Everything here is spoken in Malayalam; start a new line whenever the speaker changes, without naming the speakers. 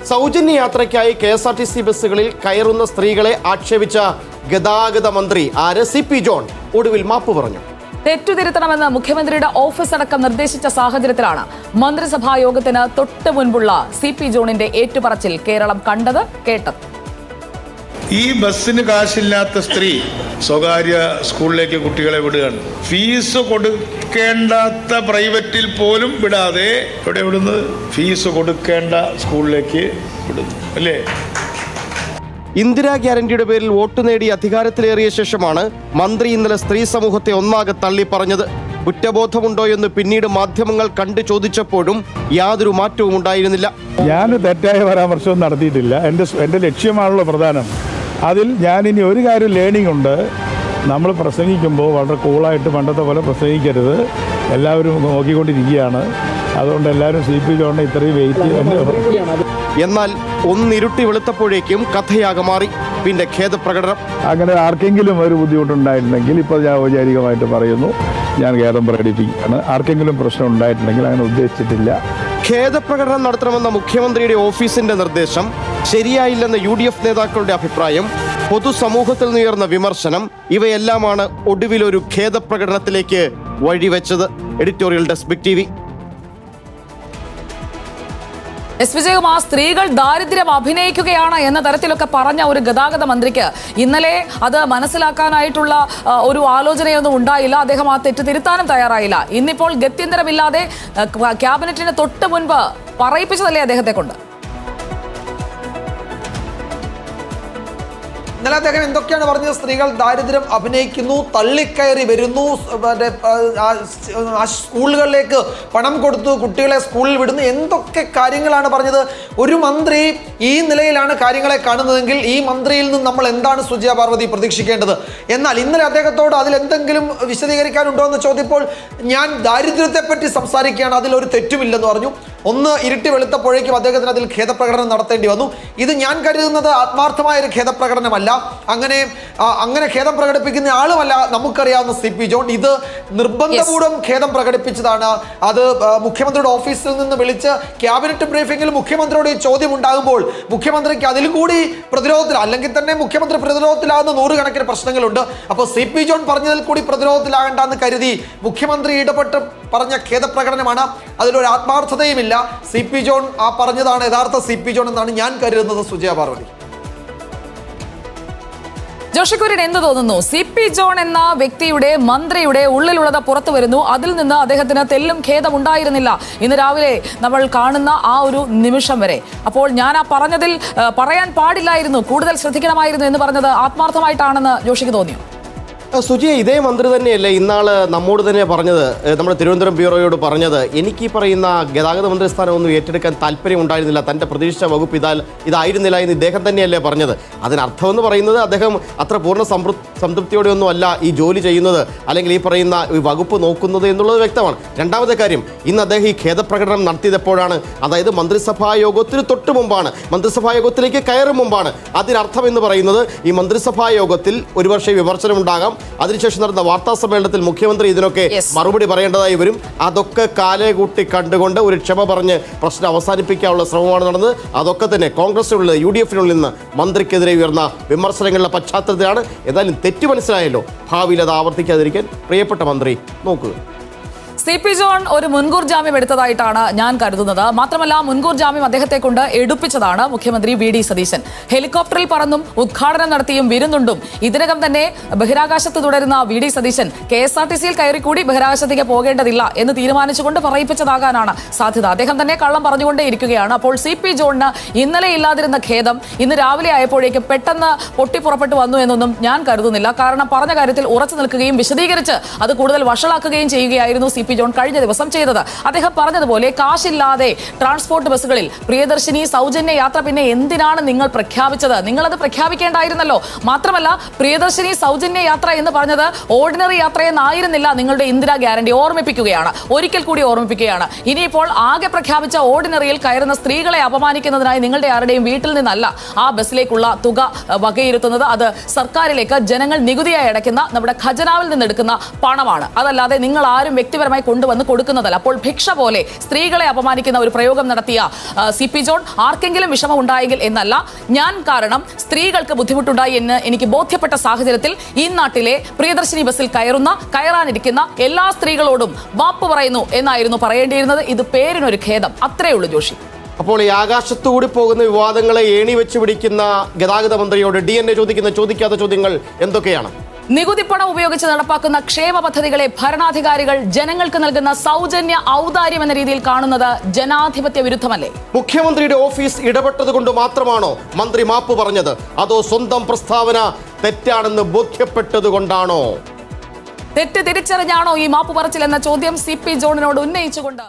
സൗജന്യ യാത്രയ്ക്കായി KSRTC ബസ്സുകളിൽ കയറുന്ന സ്ത്രീകളെ ആക്ഷേപിച്ച ഗതാഗത മന്ത്രി CP ജോൺ ഒടുവിൽ മാപ്പ് പറഞ്ഞു.
തെറ്റുതിരുത്തണമെന്ന് മുഖ്യമന്ത്രിയുടെ ഓഫീസ് അടക്കം നിർദ്ദേശിച്ച സാഹചര്യത്തിലാണ് മന്ത്രിസഭാ യോഗത്തിന് തൊട്ട് മുൻപുള്ള CP ജോണിന്റെ ഏറ്റുപറച്ചിൽ കേരളം കണ്ടത് കേട്ടത്.
ഈ ബസ്സിന് കാശില്ലാത്ത സ്ത്രീ സ്വകാര്യ സ്കൂളിലേക്ക് കുട്ടികളെ വിടുകയാണ്. ഫീസ് കൊടുക്കേണ്ടാത്ത പ്രൈവറ്റിൽ പോലും വിടാതെ എവിടെ വിടുന്നത്? ഫീസ് കൊടുക്കേണ്ട സ്കൂളിലേക്ക് വിടുന്നു അല്ലേ?
ഇന്ദിരാ ഗ്യാരണ്ടിയുടെ പേരിൽ വോട്ട് നേടി അധികാരത്തിലേറിയ ശേഷമാണ് മന്ത്രി ഇന്നലെ സ്ത്രീ സമൂഹത്തെ ഒന്നാകെ തള്ളി പറഞ്ഞത്. കുറ്റബോധമുണ്ടോ എന്ന് പിന്നീട് മാധ്യമങ്ങൾ കണ്ടു ചോദിച്ചപ്പോഴും യാതൊരു മാറ്റവും ഉണ്ടായിരുന്നില്ല.
ഞാൻ തെറ്റായ പരാമർശവും നടത്തിയിട്ടില്ല. എൻ്റെ ലക്ഷ്യമാണല്ലോ പ്രധാനം. അതിൽ ഞാനിനി ഒരു കാര്യം ലേണിംഗ് ഉണ്ട്. നമ്മൾ പ്രസംഗിക്കുമ്പോൾ വളരെ കൂളായിട്ട് പണ്ടത്തെ പോലെ പ്രസംഗിക്കരുത്. എല്ലാവരും നോക്കിക്കൊണ്ടിരിക്കുകയാണ്. അതുകൊണ്ട് എല്ലാവരും CP ജോണിനെ ഇത്രയും വെയിറ്റ്.
എന്നാൽ ഒന്നിരുട്ടി വെളുത്തപ്പോഴേക്കും കഥയാകെ മാറി. പിന്നെ ഖേദപ്രകടനം.
അങ്ങനെ ആർക്കെങ്കിലും ഒരു ബുദ്ധിമുട്ടുണ്ടായിട്ടുണ്ടെങ്കിൽ ഇപ്പോൾ ഞാൻ ഔപചാരികമായിട്ട് പറയുന്നു, ഞാൻ ഖേദം പ്രകടിപ്പിക്കുകയാണ്. ആർക്കെങ്കിലും പ്രശ്നം ഉണ്ടായിട്ടുണ്ടെങ്കിൽ അങ്ങനെ ഉദ്ദേശിച്ചിട്ടില്ല.
ഖേദപ്രകടനം നടത്തണമെന്ന മുഖ്യമന്ത്രിയുടെ ഓഫീസിന്റെ നിർദ്ദേശം ശരിയായില്ലെന്ന UDF നേതാക്കളുടെ അഭിപ്രായം, പൊതുസമൂഹത്തിൽ നിന്നുയർന്ന വിമർശനം, ഇവയെല്ലാമാണ് ഒടുവിലൊരു ഖേദപ്രകടനത്തിലേക്ക് വഴിവെച്ചത്. Editorial desk big TV.
Vijayakumar, സ്ത്രീകൾ ദാരിദ്ര്യം അഭിനയിക്കുകയാണ് എന്ന തരത്തിലൊക്കെ പറഞ്ഞ ഒരു ഗതാഗത മന്ത്രിക്ക് ഇന്നലെ അത് മനസ്സിലാക്കാനായിട്ടുള്ള ഒരു ആലോചനയൊന്നും ഉണ്ടായില്ല. അദ്ദേഹം ആ തെറ്റ് തിരുത്താനും തയ്യാറായില്ല. ഇന്നിപ്പോൾ ഗത്യന്തരമില്ലാതെ ക്യാബിനറ്റിന് തൊട്ട് മുൻപ് പറയിപ്പിച്ചതല്ലേ അദ്ദേഹത്തെ കൊണ്ട്?
ഇന്നലെ അദ്ദേഹം എന്തൊക്കെയാണ് പറഞ്ഞത്? സ്ത്രീകൾ ദാരിദ്ര്യം അഭിനയിക്കുന്നു, തള്ളിക്കയറി വരുന്നു, സ്കൂളുകളിലേക്ക് പണം കൊടുത്തു, കുട്ടികളെ സ്കൂളിൽ വിടുന്നു, എന്തൊക്കെ കാര്യങ്ങളാണ് പറഞ്ഞത്. ഒരു മന്ത്രി ഈ നിലയിലാണ് കാര്യങ്ങളെ കാണുന്നതെങ്കിൽ ഈ മന്ത്രിയിൽ നിന്ന് നമ്മൾ എന്താണ് സുജയ പാർവതി പ്രതീക്ഷിക്കേണ്ടത്? എന്നാൽ ഇന്നലെ അദ്ദേഹത്തോട് അതിലെന്തെങ്കിലും വിശദീകരിക്കാനുണ്ടോ എന്ന് ചോദ്യപ്പോൾ ഞാൻ ദാരിദ്ര്യത്തെപ്പറ്റി സംസാരിക്കുകയാണ്, അതിലൊരു തെറ്റുമില്ലെന്ന് പറഞ്ഞു. ഒന്ന് ഇരുട്ടി വെളുത്തപ്പോഴേക്കും അദ്ദേഹത്തിന് അതിൽ ഖേദപ്രകടനം നടത്തേണ്ടി വന്നു. ഇത് ഞാൻ കരുതുന്നത് ആത്മാർത്ഥമായ ഒരു ഖേദപ്രകടനമല്ല. അങ്ങനെ ഖേദം പ്രകടിപ്പിക്കുന്ന ആളുമല്ല നമുക്കറിയാവുന്ന CP ജോൺ. ഇത് നിർബന്ധപൂർവ്വം ഖേദം പ്രകടിപ്പിച്ചതാണ്. അത് മുഖ്യമന്ത്രിയുടെ ഓഫീസിൽ നിന്ന് വിളിച്ച് ക്യാബിനറ്റ് ബ്രീഫിംഗിൽ മുഖ്യമന്ത്രിയോട് ഈ ചോദ്യം ഉണ്ടാകുമ്പോൾ മുഖ്യമന്ത്രിക്ക് അതിലും കൂടി പ്രതിരോധത്തിൽ, അല്ലെങ്കിൽ തന്നെ മുഖ്യമന്ത്രി പ്രതിരോധത്തിലാകുന്ന നൂറുകണക്കിന് പ്രശ്നങ്ങളുണ്ട്. അപ്പോൾ CP ജോൺ പറഞ്ഞതിൽ കൂടി പ്രതിരോധത്തിലാകണ്ടെന്ന് കരുതി മുഖ്യമന്ത്രി ഇടപെട്ട് പറഞ്ഞ ഖേദപ്രകടനമാണ്. അതിലൊരു ആത്മാർത്ഥതയുമില്ല. CP ജോൺ പറഞ്ഞതാണ് യഥാർത്ഥ CP ജോൺ എന്നാണ് ഞാൻ കരുതുന്നത്. സുജയ പാർവതി.
ജോഷി കുര്യൻ, എന്ത് തോന്നുന്നു? CP ജോൺ എന്ന വ്യക്തിയുടെ, മന്ത്രിയുടെ ഉള്ളിലുള്ളത് പുറത്തു വരുന്നു. അതിൽ നിന്ന് അദ്ദേഹത്തിന് തെല്ലും ഖേദം ഉണ്ടായിരുന്നില്ല ഇന്ന് രാവിലെ നമ്മൾ കാണുന്ന ആ ഒരു നിമിഷം വരെ. അപ്പോൾ ഞാൻ ആ പറഞ്ഞതിൽ പറയാൻ പാടില്ലായിരുന്നു, കൂടുതൽ ശ്രദ്ധിക്കണമായിരുന്നു എന്ന് പറഞ്ഞത് ആത്മാർത്ഥമായിട്ടാണെന്ന് ജോഷിക്ക് തോന്നിയോ?
സുജിയ, ഇതേ മന്ത്രി തന്നെയല്ലേ ഇന്നാള് നമ്മോട് തന്നെ പറഞ്ഞത്, നമ്മുടെ തിരുവനന്തപുരം ബ്യൂറോയോട് പറഞ്ഞത്, എനിക്ക് ഈ പറയുന്ന ഗതാഗത മന്ത്രി സ്ഥാനം ഒന്നും ഏറ്റെടുക്കാൻ താല്പര്യം ഉണ്ടായിരുന്നില്ല, തൻ്റെ പ്രതീക്ഷിച്ച വകുപ്പ് ഇതായിരുന്നില്ല എന്ന് ഇദ്ദേഹം തന്നെയല്ലേ പറഞ്ഞത്. അതിനർത്ഥമെന്ന് പറയുന്നത് അദ്ദേഹം അത്ര പൂർണ്ണ സംതൃപ്തിയോടെയൊന്നും അല്ല ഈ ജോലി ചെയ്യുന്നത്, അല്ലെങ്കിൽ ഈ പറയുന്ന ഈ വകുപ്പ് നോക്കുന്നത് എന്നുള്ളത് വ്യക്തമാണ്. രണ്ടാമത്തെ കാര്യം, ഇന്ന് അദ്ദേഹം ഈ ഖേദപ്രകടനം നടത്തിയതെപ്പോഴാണ്? അതായത് മന്ത്രിസഭാ യോഗത്തിന് തൊട്ട് മുമ്പാണ്, മന്ത്രിസഭാ യോഗത്തിലേക്ക് കയറും മുമ്പാണ്. അതിനർത്ഥം എന്ന് പറയുന്നത് ഈ മന്ത്രിസഭാ യോഗത്തിൽ ഒരുപക്ഷെ വിമർശനമുണ്ടാകാം, അതിനുശേഷം നടന്ന വാർത്താ സമ്മേളനത്തിൽ മുഖ്യമന്ത്രി ഇതിനൊക്കെ മറുപടി പറയേണ്ടതായി വരും. അതൊക്കെ കാലേ കൂട്ടി കണ്ടുകൊണ്ട് ഒരു ക്ഷമ പറഞ്ഞ് പ്രശ്നം അവസാനിപ്പിക്കാനുള്ള ശ്രമമാണ് നടന്നത്. അതൊക്കെ തന്നെ കോൺഗ്രസിനുള്ളിൽ, UDFനുള്ളിൽ നിന്ന് മന്ത്രിക്കെതിരെ ഉയർന്ന വിമർശനങ്ങളുടെ പശ്ചാത്തലത്തിലാണ്. എന്തായാലും തെറ്റ് മനസ്സിലായല്ലോ. ഭാവിയിൽ അത് ആവർത്തിക്കാതിരിക്കാൻ പ്രിയപ്പെട്ട മന്ത്രി നോക്കുക.
CP ജോൺ ഒരു മുൻകൂർ ജാമ്യം എടുത്തതായിട്ടാണ് ഞാൻ കരുതുന്നത്. മാത്രമല്ല, മുൻകൂർ ജാമ്യം അദ്ദേഹത്തെ കൊണ്ട് എടുപ്പിച്ചതാണ് മുഖ്യമന്ത്രി VD സതീശൻ. ഹെലികോപ്റ്ററിൽ പറന്നും ഉദ്ഘാടനം നടത്തിയും വിരുന്നുണ്ടും ഇതിനകം തന്നെ ബഹിരാകാശത്ത് തുടരുന്ന VD സതീശൻ KSRTCയിൽ കയറിക്കൂടി ബഹിരാകാശത്തേക്ക് പോകേണ്ടതില്ല എന്ന് തീരുമാനിച്ചുകൊണ്ട് പറയിപ്പിച്ചതാകാനാണ് സാധ്യത. അദ്ദേഹം തന്നെ കള്ളം പറഞ്ഞുകൊണ്ടേ ഇരിക്കുകയാണ്. അപ്പോൾ CP ജോണിന് ഇന്നലെ ഇല്ലാതിരുന്ന ഖേദം ഇന്ന് രാവിലെ ആയപ്പോഴേക്കും പെട്ടെന്ന് പൊട്ടിപ്പുറപ്പെട്ടു വന്നു എന്നൊന്നും ഞാൻ കരുതുന്നില്ല. കാരണം പറഞ്ഞ കാര്യത്തിൽ ഉറച്ചു നിൽക്കുകയും വിശദീകരിച്ച് അത് കൂടുതൽ വഷളാക്കുകയും ചെയ്യുകയായിരുന്നു CP ജോൺ കഴിഞ്ഞ ദിവസം ചെയ്തത്. അദ്ദേഹം പറഞ്ഞതുപോലെ കാശില്ലാതെ ട്രാൻസ്പോർട്ട് ബസ്സുകളിൽ പ്രിയദർശിനി സൗജന്യ യാത്ര പിന്നെ എന്തിനാണ് നിങ്ങൾ പ്രഖ്യാപിച്ചത്? നിങ്ങളത് പ്രഖ്യാപിക്കേണ്ടായിരുന്നല്ലോ. മാത്രമല്ല, പ്രിയദർശിനി സൗജന്യ യാത്ര എന്ന് പറഞ്ഞത് ഓർഡിനറി യാത്രയെന്നായിരുന്നില്ല നിങ്ങളുടെ ഇന്ദിരാ ഗ്യാരണ്ടി. ഓർമ്മിപ്പിക്കുകയാണ്, ഒരിക്കൽ കൂടി ഓർമ്മിപ്പിക്കുകയാണ്. ഇനിയിപ്പോൾ ആകെ പ്രഖ്യാപിച്ച ഓർഡിനറിയിൽ കയറുന്ന സ്ത്രീകളെ അപമാനിക്കുന്നതിനായി നിങ്ങളുടെ ആരുടെയും വീട്ടിൽ നിന്നല്ല ആ ബസ്സിലേക്കുള്ള തുക വകയിരുത്തുന്നത്. അത് സർക്കാരിലേക്ക് ജനങ്ങൾ നികുതിയായി അടയ്ക്കുന്ന നമ്മുടെ ഖജനാവിൽ നിന്നെടുക്കുന്ന പണമാണ്. അതല്ലാതെ നിങ്ങൾ ആരും വ്യക്തിപരമായി ബലപ്രയോഗമായി കൊണ്ടുവന്ന് കൊടുക്കുന്നതല്ല. അപ്പോൾ ഭിക്ഷ പോലെ സ്ത്രീകളെ അപമാനിക്കുന്ന ഒരു പ്രയോഗം നടത്തിയ CP ജോൺ ആർക്കെങ്കിലും വിഷമം ഉണ്ടായെങ്കിൽ എന്നല്ല, ഞാൻ കാരണം സ്ത്രീകൾക്ക് ബുദ്ധിമുട്ടുണ്ടായി എന്ന് എനിക്ക് ബോധ്യപ്പെട്ട സാഹചര്യത്തിൽ ഈ നാട്ടിലെ പ്രിയദർശിനി ബസ്സിൽ കയറാനിരിക്കുന്ന എല്ലാ സ്ത്രീകളോടും മാപ്പ് പറയുന്നു എന്നായിരുന്നു പറയേണ്ടിയിരുന്നത്. ഇത് പേരിനൊരു ഖേദം, അത്രേ ഉള്ളൂ ജോഷി.
അപ്പോൾ ഈ ആകാശത്തുകൂടി പോകുന്ന വിവാദങ്ങളെ ഏണി വെച്ച് പിടിക്കുന്ന ഗതാഗത മന്ത്രിയോട് DNA ചോദിക്കാത്ത ചോദ്യങ്ങൾ എന്തൊക്കെയാണ്?
നികുതിപ്പണം ഉപയോഗിച്ച് നടപ്പാക്കുന്ന ക്ഷേമ പദ്ധതികളെ ഭരണാധികാരികൾ ജനങ്ങൾക്ക് നൽകുന്ന സൗജന്യ ഔദാര്യം എന്ന രീതിയിൽ കാണുന്നത് ജനാധിപത്യ വിരുദ്ധമല്ലേ?
മുഖ്യമന്ത്രിയുടെ ഓഫീസ് ഇടപെട്ടത് കൊണ്ട് മാത്രമാണോ മന്ത്രി മാപ്പ് പറഞ്ഞത്? അതോ സ്വന്തം പ്രസ്താവന തെറ്റാണെന്ന് ബോധ്യപ്പെട്ടത് കൊണ്ടാണോ?
തെറ്റ് തിരിച്ചറിഞ്ഞാണോ ഈ മാപ്പ് പറച്ചിൽ എന്ന ചോദ്യം CP ജോണിനോട് ഉന്നയിച്ചുകൊണ്ട്